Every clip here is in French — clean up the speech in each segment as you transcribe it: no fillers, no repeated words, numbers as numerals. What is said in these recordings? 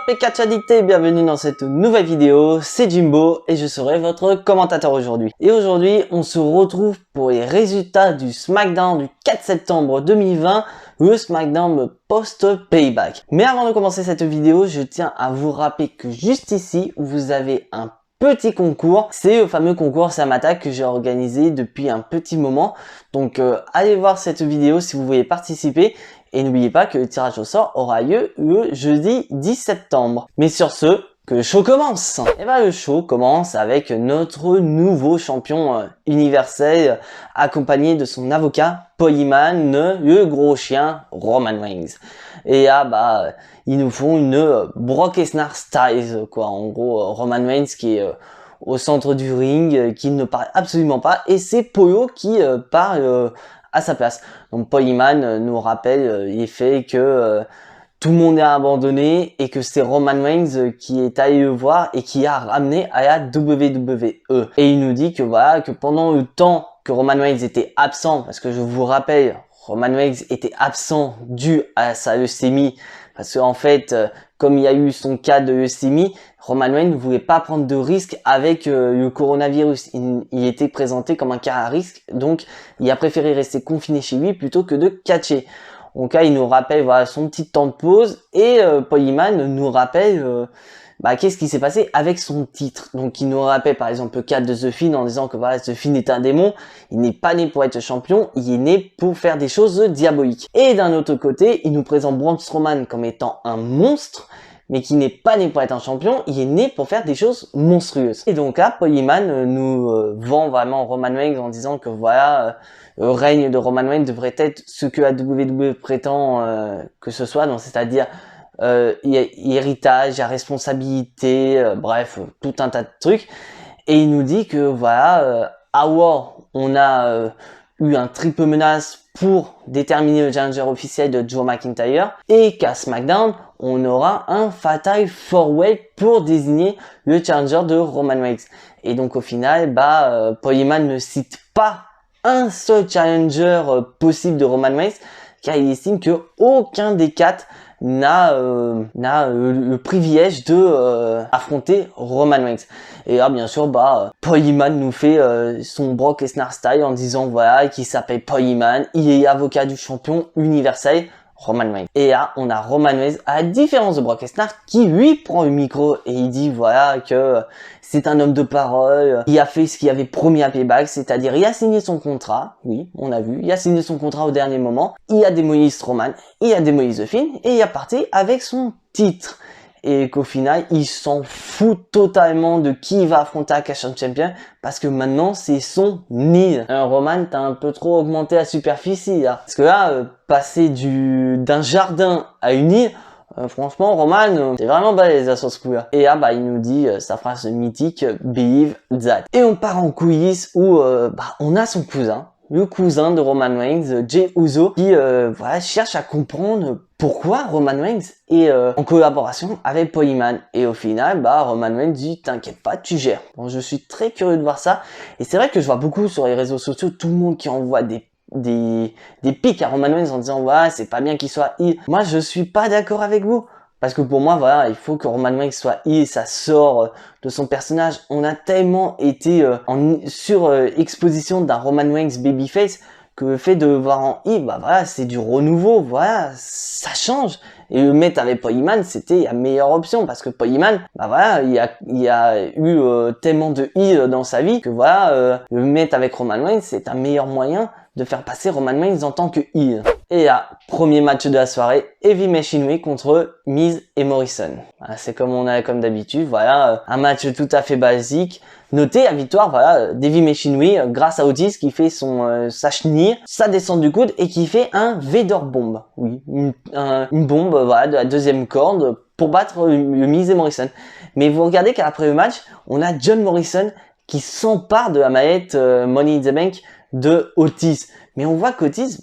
Pikachu Addicté, bienvenue dans cette nouvelle vidéo, c'est Jimbo et je serai votre commentateur aujourd'hui. Et aujourd'hui, on se retrouve pour les résultats du SmackDown du 4 septembre 2020, le SmackDown post-Payback. Mais avant de commencer cette vidéo, je tiens à vous rappeler que juste ici, vous avez un petit concours, c'est le fameux concours Sam Attack que j'ai organisé depuis un petit moment. Donc allez voir cette vidéo si vous voulez participer. Et n'oubliez pas que le tirage au sort aura lieu le jeudi 10 septembre. Mais sur ce, que le show commence. Et bien le show commence avec notre nouveau champion universel accompagné de son avocat Paul Heyman, le gros chien Roman Reigns. Et là ils nous font une Brock Lesnar style quoi. En gros Roman Reigns qui est au centre du ring, qui ne parle absolument pas, et c'est Polo qui parle à sa place. Donc Paul Heyman nous rappelle les faits que tout le monde est abandonné et que c'est Roman Reigns qui est allé le voir et qui a ramené à la WWE. Et il nous dit que voilà, que pendant le temps que Roman Reigns était absent, parce que je vous rappelle, Roman Reigns était absent dû à sa leucémie, parce qu'en fait, comme il y a eu son cas de leucémie, Roman Reigns ne voulait pas prendre de risque avec le coronavirus. Il était présenté comme un cas à risque, donc il a préféré rester confiné chez lui plutôt que de catcher. Donc là, il nous rappelle voilà, son petit temps de pause, et Paul Heyman nous rappelle qu'est-ce qui s'est passé avec son titre. Donc il nous rappelle par exemple le cas de The Fiend en disant que voilà, The Fiend est un démon, il n'est pas né pour être champion, il est né pour faire des choses diaboliques. Et d'un autre côté, il nous présente Braun Strowman comme étant un monstre, mais qui n'est pas né pour être un champion, il est né pour faire des choses monstrueuses. Et donc là, Paul Heyman nous vend vraiment Roman Reigns en disant que voilà, le règne de Roman Reigns devrait être ce que la WWE prétend que ce soit, donc c'est-à-dire héritage, responsabilité, bref, tout un tas de trucs. Et il nous dit que voilà, à War, on a eu un triple menace pour déterminer le challenger officiel de Drew McIntyre, et qu'à SmackDown, on aura un Fatal 4-Way pour désigner le challenger de Roman Reigns. Et donc au final, Paul Heyman ne cite pas un seul challenger possible de Roman Reigns, car il estime que aucun des quatre n'a le privilège de affronter Roman Reigns. Et là bien sûr Paul Heyman nous fait son Brock Lesnar style en disant voilà qu'il s'appelle Paul Heyman, il est avocat du champion universel Roman Reigns. Et là on a Roman Reigns, à la différence de Brock Lesnar, qui lui prend le micro et il dit voilà que c'est un homme de parole, il a fait ce qu'il avait promis à Payback, c'est-à-dire il a signé son contrat, oui, on a vu, il a signé son contrat au dernier moment, il a démoli Strowman, il a démoli The Fiend, et il est parti avec son titre. Et qu'au final, il s'en fout totalement de qui il va affronter à Clash of Champions, parce que maintenant, c'est son île. Roman, t'as un peu trop augmenté la superficie, là. Parce que là, passer d'un jardin à une île, franchement, Roman, c'est vraiment balèze à ce coup-là. Et là, il nous dit sa phrase mythique, Believe that. Et on part en coulisses où on a son cousin, le cousin de Roman Reigns, Jey Uso, qui cherche à comprendre pourquoi Roman Reigns est en collaboration avec Paul Heyman. Et au final, Roman Reigns dit t'inquiète pas, tu gères. Bon, je suis très curieux de voir ça. Et c'est vrai que je vois beaucoup sur les réseaux sociaux tout le monde qui envoie des pics à Roman Reigns en disant ouais, c'est pas bien qu'il soit heel. Moi, je suis pas d'accord avec vous. Parce que pour moi, voilà, il faut que Roman Reigns soit heel, ça sort de son personnage. On a tellement été sur exposition d'un Roman Reigns babyface que le fait de le voir en heel, voilà, c'est du renouveau, voilà, ça change. Et le mettre avec Paul Heyman, c'était la meilleure option, parce que Paul Heyman, voilà, il a eu tellement de heel dans sa vie que voilà, le mettre avec Roman Reigns, c'est un meilleur moyen de faire passer Roman Reigns en tant que heel. Et là, premier match de la soirée, Heavy Machinery contre Miz et Morrison. Voilà, c'est comme on a comme d'habitude, voilà, un match tout à fait basique. Notez la victoire, voilà, d'Heavy Machinery grâce à Otis qui fait sa chenille, sa descente du coude et qui fait un Vader Bomb. Oui, une bombe, voilà, de la deuxième corde pour battre le Miz et Morrison. Mais vous regardez qu'après le match, on a John Morrison qui s'empare de la mallette Money in the Bank de Otis. Mais on voit qu'Otis,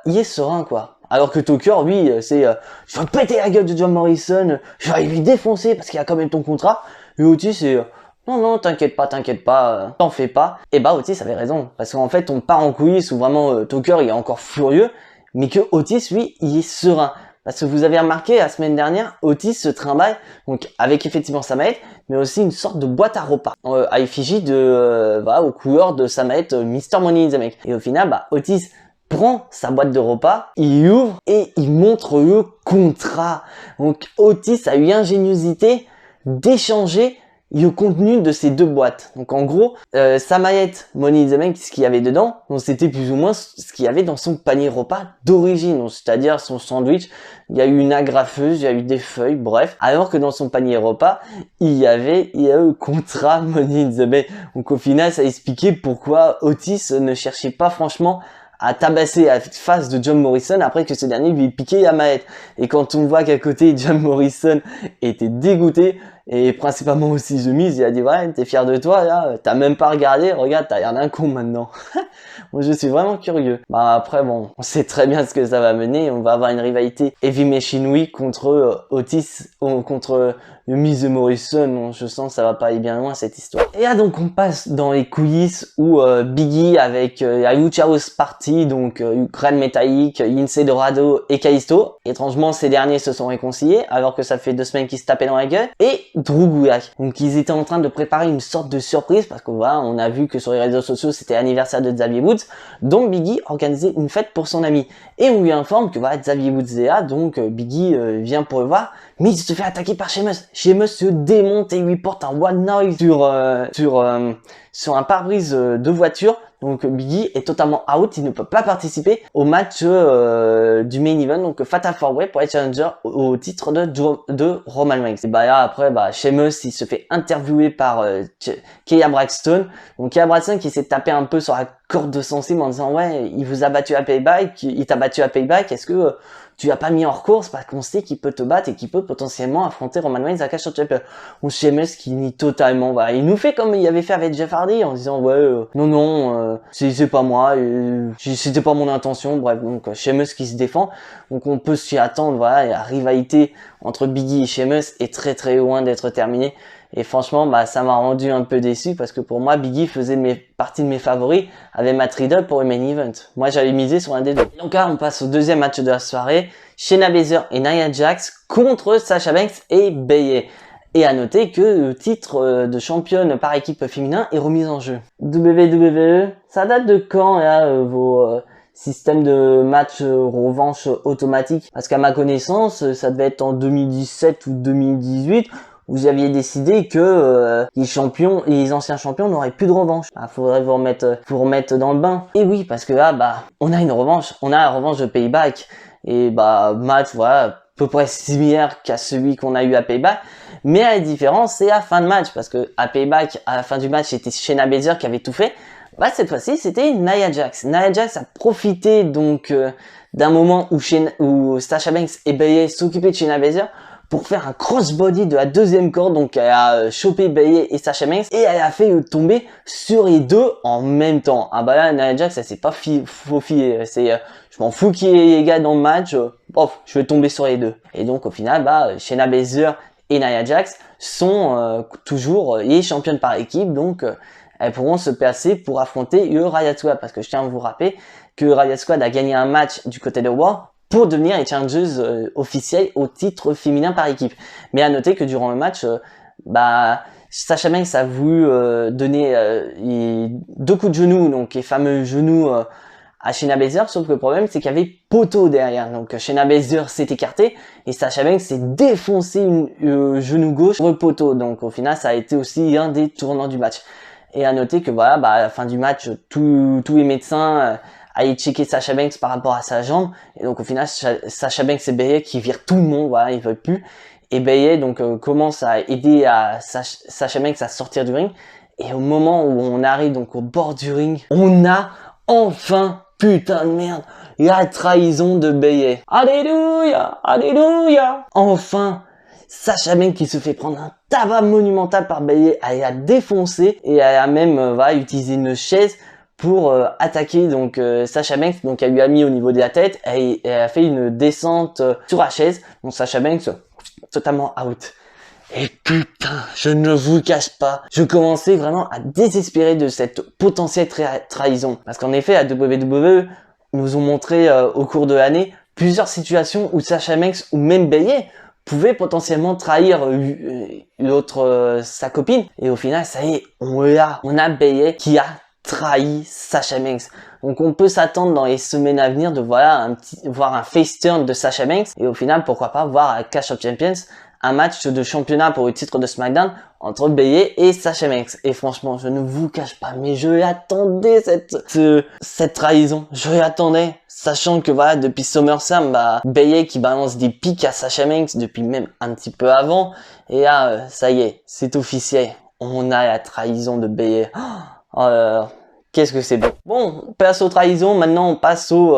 il est serein, quoi. Alors que Tucker, lui, c'est je vais péter la gueule de John Morrison, je vais lui défoncer parce qu'il a quand même ton contrat. Et Otis, c'est non, t'inquiète pas, t'en fais pas. Et Otis avait raison. Parce qu'en fait, on part en coulisses où vraiment Tucker, il est encore furieux, mais que Otis, lui, il est serein. Parce que vous avez remarqué, la semaine dernière, Otis se trimballe, donc avec effectivement sa mallette, mais aussi une sorte de boîte à repas, à effigie de, voilà, aux couleurs de sa mallette Mr. Money in the Bank. Et au final, bah, Otis prend sa boîte de repas, il ouvre et il montre le contrat. Donc Otis a eu l'ingéniosité d'échanger le contenu de ces deux boîtes. Donc en gros, sa maillette Money in the Bank, ce qu'il y avait dedans, donc c'était plus ou moins ce qu'il y avait dans son panier repas d'origine, c'est-à-dire son sandwich. Il y a eu une agrafeuse, il y a eu des feuilles, bref. Alors que dans son panier repas, il y a le contrat Money in the Bank. Donc au final, ça expliquait pourquoi Otis ne cherchait pas franchement à tabasser la face de John Morrison après que ce dernier lui ait piqué la mallette. Et quand on voit qu'à côté, John Morrison était dégoûté, et principalement aussi The Miz, il a dit ouais, t'es fier de toi là, t'as même pas regardé, regarde, t'as l'air d'un con maintenant. Moi je suis vraiment curieux. Bah après bon, on sait très bien ce que ça va mener, on va avoir une rivalité Heavy Machine Week contre Otis, contre The Miz et Morrison. Bon, je sens que ça va pas aller bien loin cette histoire. Et là donc on passe dans les coulisses où Biggie avec la Lucha House Party, donc Gran Metalik, Lince Dorado et Kalisto. Étrangement ces derniers se sont réconciliés alors que ça fait 2 semaines qu'ils se tapaient dans la gueule. Et Drew Gulak. Donc ils étaient en train de préparer une sorte de surprise parce que voilà, on a vu que sur les réseaux sociaux c'était l'anniversaire de Xavier Woods, donc Biggie organisait une fête pour son ami. Et on lui informe que voilà, Xavier Woods est là, donc Biggie vient pour le voir, mais il se fait attaquer par Sheamus. Sheamus se démonte et lui porte un One Noise sur un pare-brise de voiture. Donc Biggie est totalement out, il ne peut pas participer au match du main event, donc Fatal 4-Way pour être challenger au titre de Roman Reigns. Et bah là après, bah Sheamus il se fait interviewer par Kaya Braxton. Donc Kaya Braxton qui s'est tapé un peu sur la corde de son cime en disant ouais, il vous a battu à Payback, il t'a battu à Payback, est-ce que tu l'as pas mis hors course parce qu'on sait qu'il peut te battre et qu'il peut potentiellement affronter Roman Reigns à Clash of Champions. Ou Sheamus qui nie totalement, voilà. Il nous fait comme il avait fait avec Jeff Hardy en disant ouais non c'est pas moi, c'était pas mon intention, bref. Donc Sheamus qui se défend, donc on peut s'y attendre, voilà. Et la rivalité entre Biggie et Sheamus est très très loin d'être terminée. Et franchement, bah, ça m'a rendu un peu déçu parce que pour moi, Biggie faisait partie de mes favoris avec Matt Riddle pour le main event. Moi, j'avais misé sur un des deux. Donc là, on passe au deuxième match de la soirée. Shayna Baszler et Nia Jax contre Sasha Banks et Bayley. Et à noter que le titre de championne par équipe féminin est remis en jeu. WWE, ça date de quand là vos systèmes de match revanche automatique? Parce qu'à ma connaissance, ça devait être en 2017 ou 2018. Vous aviez décidé que les anciens champions n'auraient plus de revanche. Ah, faudrait vous remettre dans le bain. Et oui, parce que là, bah, on a une revanche. On a la revanche de Payback. Et bah, match, voilà, à peu près similaire qu'à celui qu'on a eu à Payback. Mais la différence, c'est la fin de match. Parce que à Payback, à la fin du match, c'était Shayna Baszler qui avait tout fait. Bah, cette fois-ci, c'était Nia Jax. Nia Jax a profité, donc, d'un moment où Sasha Banks et Bayley s'occupaient de Shayna Baszler pour faire un crossbody de la deuxième corde. Donc elle a chopé Bayley et Sasha Banks et elle a fait tomber sur les deux en même temps. Ah bah là, Nia Jax, elle s'est pas faufilée. C'est je m'en fous qu'il y ait les gars dans le match, je vais tomber sur les deux. Et donc au final, bah Shayna Baszler et Nia Jax sont toujours les championnes par équipe, donc elles pourront se placer pour affronter le Riot Squad, parce que je tiens à vous rappeler que Riot Squad a gagné un match du côté de Raw pour devenir les challengers officiels au titre féminin par équipe. Mais à noter que durant le match, bah Sasha Banks a voulu donner les 2 coups de genoux, donc les fameux genoux à Shayna Baszler, sauf que le problème c'est qu'il y avait poteau derrière. Donc Shayna Baszler s'est écartée et Sasha Banks s'est défoncé une genou gauche sur le poteau. Donc au final ça a été aussi un des tournants du match. Et à noter que voilà, bah à la fin du match, tous les médecins aller checker Sasha Banks par rapport à sa jambe, et donc au final Sasha Banks et Bayley qui virent tout le monde, voilà, ils veulent plus, et Bayley donc commence à aider à Sasha Banks à sortir du ring, et au moment où on arrive donc au bord du ring, on a enfin, putain de merde, la trahison de Bayley. Alléluia, alléluia. Enfin Sasha Banks qui se fait prendre un tabac monumental par Bayley, elle a défoncé et elle a même utilisé une chaise pour attaquer donc Sasha Banks, donc elle lui a mis au niveau de la tête et elle a fait une descente sur la chaise, donc Sasha Banks totalement out. Et putain, je ne vous cache pas, je commençais vraiment à désespérer de cette potentielle trahison, parce qu'en effet à WWE nous ont montré au cours de l'année plusieurs situations où Sasha Banks ou même Bayley pouvait potentiellement trahir l'autre, sa copine. Et au final, ça y est, on a Bayley qui a trahi Sasha Banks. Donc on peut s'attendre dans les semaines à venir de voir un face turn de Sasha Banks. Et au final, pourquoi pas voir à Clash of Champions un match de championnat pour le titre de SmackDown entre Bayley et Sasha Banks. Et franchement, je ne vous cache pas, mais je attendais cette trahison. Je l'attendais, sachant que voilà, depuis SummerSlam, Bayley qui balance des pics à Sasha Banks depuis même un petit peu avant. Et là, ça y est, c'est officiel. On a la trahison de Bayley. Qu'est-ce que c'est bon. Bon, on passe aux trahisons. Maintenant, on passe au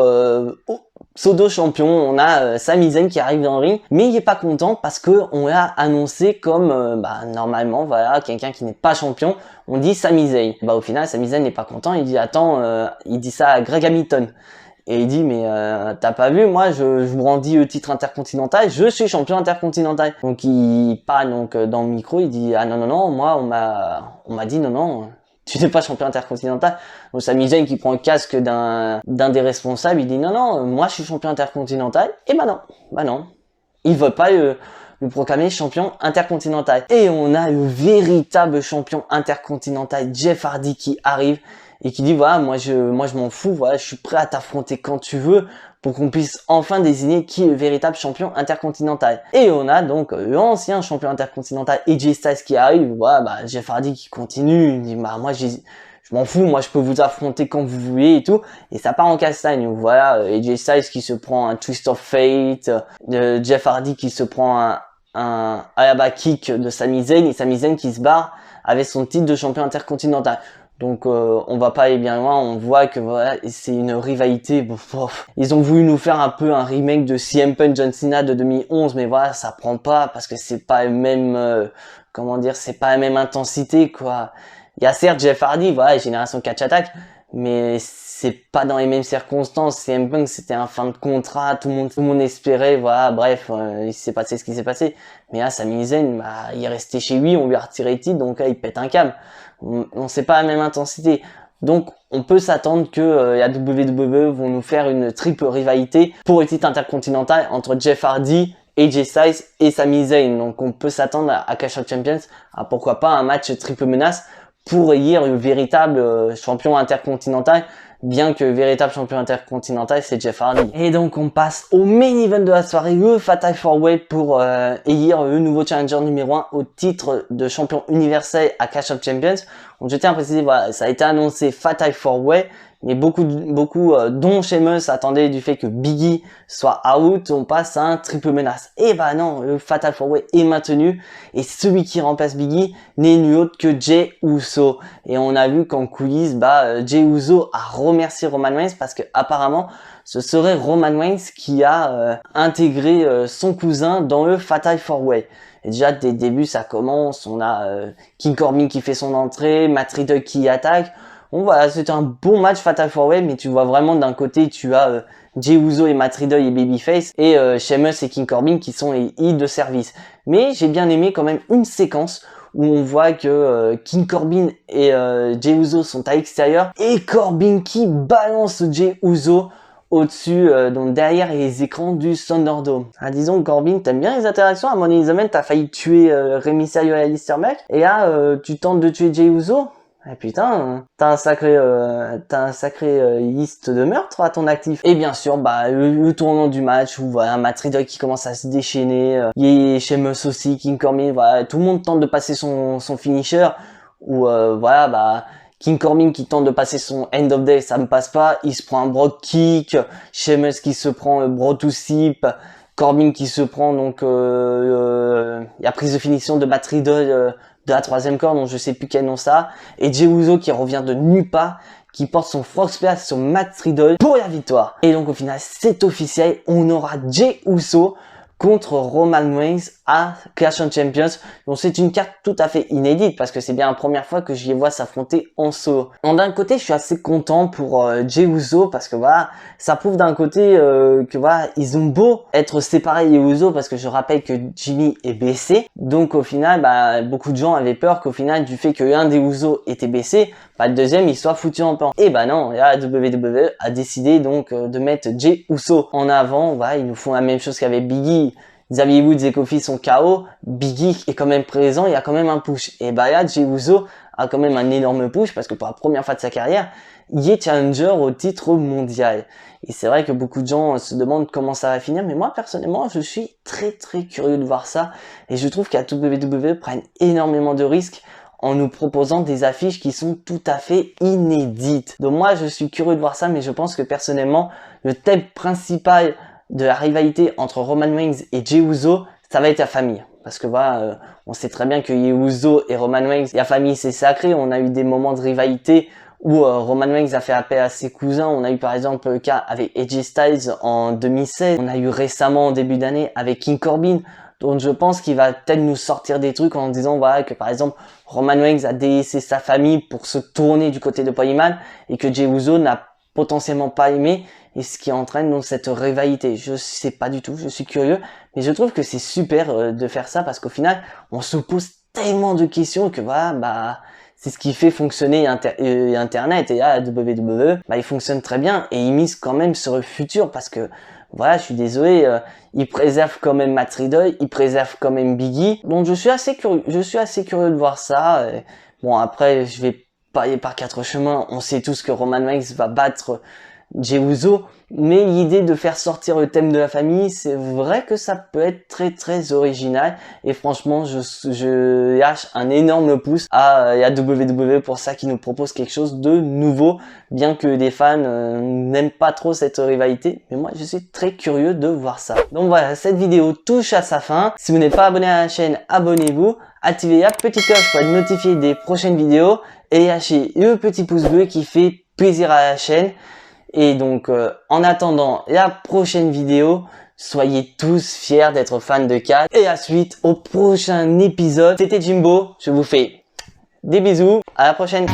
pseudo champion. On a Sami Zayn qui arrive dans le ring, mais il est pas content parce que on l'a annoncé comme normalement, voilà, quelqu'un qui n'est pas champion. On dit Sami Zayn. Au final, Sami Zayn n'est pas content. Il dit attends, il dit ça à Greg Hamilton. Et il dit mais t'as pas vu, moi je vous brandis le titre intercontinental, je suis champion intercontinental. Donc il parle dans le micro, il dit ah non, moi on m'a dit non, tu n'es pas champion intercontinental. Donc Sami Zayn qui prend le casque d'un des responsables, il dit non, moi je suis champion intercontinental. Et non, il veut pas le proclamer champion intercontinental. Et on a le véritable champion intercontinental Jeff Hardy qui arrive et qui dit voilà, moi je m'en fous, voilà, je suis prêt à t'affronter quand tu veux pour qu'on puisse enfin désigner qui est le véritable champion intercontinental. Et on a donc l'ancien champion intercontinental AJ Styles qui arrive, voilà, Jeff Hardy qui continue, il dit moi je m'en fous, moi je peux vous affronter quand vous voulez et tout, et ça part en castagne. Voilà, AJ Styles qui se prend un Twist of Fate, Jeff Hardy qui se prend un Ayaba Kick de Sami Zayn, et Sami Zayn qui se barre avec son titre de champion intercontinental. Donc on va pas aller bien loin, on voit que voilà, c'est une rivalité. Ils ont voulu nous faire un peu un remake de CM Punk John Cena de 2011, mais voilà, ça prend pas parce que c'est pas le même c'est pas la même intensité quoi. Il y a certes Jeff Hardy, voilà, Génération Catch Attack, mais c'est pas dans les mêmes circonstances. CM Punk c'était un fin de contrat, tout le monde espérait, voilà, bref, il s'est passé ce qui s'est passé. Mais là, Sami Zayn, il est resté chez lui, on lui a retiré le titre, donc là, il pète un câble. On sait pas la même intensité. Donc, on peut s'attendre que la WWE vont nous faire une triple rivalité pour le titre intercontinental entre Jeff Hardy, AJ Styles et Sami Zayn. Donc, on peut s'attendre à Clash of Champions, à pourquoi pas un match triple menace pour élire le véritable champion intercontinental, bien que le véritable champion intercontinental c'est Jeff Hardy. Et donc on passe au main event de la soirée, le Fatal 4-Way pour élire le nouveau challenger numéro 1 au titre de champion universel à Clash of Champions. Donc je tiens à préciser, voilà, ça a été annoncé Fatal 4-Way, mais beaucoup dont Sheamus attendaient du fait que Big E soit out, on passe à un triple menace. Et non, le Fatal 4-Way est maintenu, et celui qui remplace Big E n'est nul autre que Jey Uso. Et on a vu qu'en coulisses, Jey Uso a remercié Roman Reigns parce que apparemment ce serait Roman Reigns qui a intégré son cousin dans le Fatal 4-Way. Et déjà dès le début ça commence, on a King Corbin qui fait son entrée, Matt Riddle qui attaque. Bon voilà, c'était un bon match Fatal 4-Way, mais tu vois vraiment d'un côté tu as Jey Uso et Matt Riddle et Babyface, et Sheamus et King Corbin qui sont les heels de service. Mais j'ai bien aimé quand même une séquence où on voit que King Corbin et Jey Uso sont à l'extérieur, et Corbin qui balance Jey Uso au-dessus, donc derrière les écrans du Thunderdome. Disons Corbin, t'aimes bien les interactions, à Money in the Bank, t'as failli tuer Rey Mysterio et Alistair Black, et là tu tentes de tuer Jey Uso. Eh putain, t'as un sacré liste de meurtres à ton actif. Et bien sûr, le tournant du match où voilà, Matt Riddle qui commence à se déchaîner, il y a Sheamus aussi, King Corbin, voilà, tout le monde tente de passer son finisher, ou King Corbin qui tente de passer son End of Day, ça ne passe pas, il se prend un Brogue Kick, Sheamus qui se prend le Bro to Sip, Corbin qui se prend donc la prise de finition de Matt Riddle de la troisième corde, dont je sais plus quel nom ça, et Jey Uso qui revient de nulle part, qui porte son frog splash sur Matt Riddle pour la victoire. Et donc au final c'est officiel, on aura Jey Uso contre Roman Reigns à Clash of Champions. Donc c'est une carte tout à fait inédite parce que c'est bien la première fois que j'y vois s'affronter en solo. D'un côté, je suis assez content pour Jey Uso parce que voilà, ça prouve d'un côté que voilà, ils ont beau être séparés les Uso parce que je rappelle que Jimmy est blessé. Donc au final, bah, beaucoup de gens avaient peur qu'au final du fait que l'un des Uso était blessé, bah, le deuxième il soit foutu en pan. Et bah non, la WWE a décidé donc de mettre Jey Uso en avant. Voilà, ils nous font la même chose qu'avec Biggie. Xavier Woods et Kofi sont KO, Biggie est quand même présent, il y a quand même un push. Et bah là, Jey Uso a quand même un énorme push parce que pour la première fois de sa carrière, il est challenger au titre mondial. Et c'est vrai que beaucoup de gens se demandent comment ça va finir, mais moi personnellement, je suis très curieux de voir ça. Et je trouve qu'à WWE prennent énormément de risques en nous proposant des affiches qui sont tout à fait inédites. Donc moi, je suis curieux de voir ça, mais je pense que personnellement, le thème principal de la rivalité entre Roman Reigns et Jey Uso, ça va être la famille. Parce que voilà, on sait très bien que Jey Uso et Roman Reigns, la famille c'est sacré. On a eu des moments de rivalité où Roman Reigns a fait appel à ses cousins. On a eu par exemple le cas avec AJ Styles en 2016. On a eu récemment en début d'année avec King Corbin. Donc je pense qu'il va peut-être nous sortir des trucs en disant voilà que par exemple Roman Reigns a délaissé sa famille pour se tourner du côté de Paul Heyman et que Jey Uso n'a potentiellement pas aimé, et ce qui entraîne donc cette rivalité. Je sais pas du tout, je suis curieux, mais je trouve que c'est super de faire ça parce qu'au final, on se pose tellement de questions que voilà, bah c'est ce qui fait fonctionner Internet, et là, WWE, bah il fonctionne très bien et il mise quand même sur le futur parce que voilà, je suis désolé, il préserve quand même Matt Riddle, il préserve quand même Biggie. Donc je suis assez curieux de voir ça. Bon après, je vais pas aller par quatre chemins. On sait tous que Roman Reigns va battre Jey Uso, mais l'idée de faire sortir le thème de la famille, c'est vrai que ça peut être très original, et franchement je lâche un énorme pouce à la WWE pour ça, qui nous propose quelque chose de nouveau, bien que des fans n'aiment pas trop cette rivalité, mais moi je suis très curieux de voir ça. Donc voilà, cette vidéo touche à sa fin. Si vous n'êtes pas abonné à la chaîne, abonnez-vous, activez la petite cloche pour être notifié des prochaines vidéos et lâchez le petit pouce bleu qui fait plaisir à la chaîne. Et donc, en attendant la prochaine vidéo, soyez tous fiers d'être fans de Kat. Et à suite au prochain épisode. C'était Jimbo, je vous fais des bisous. À la prochaine.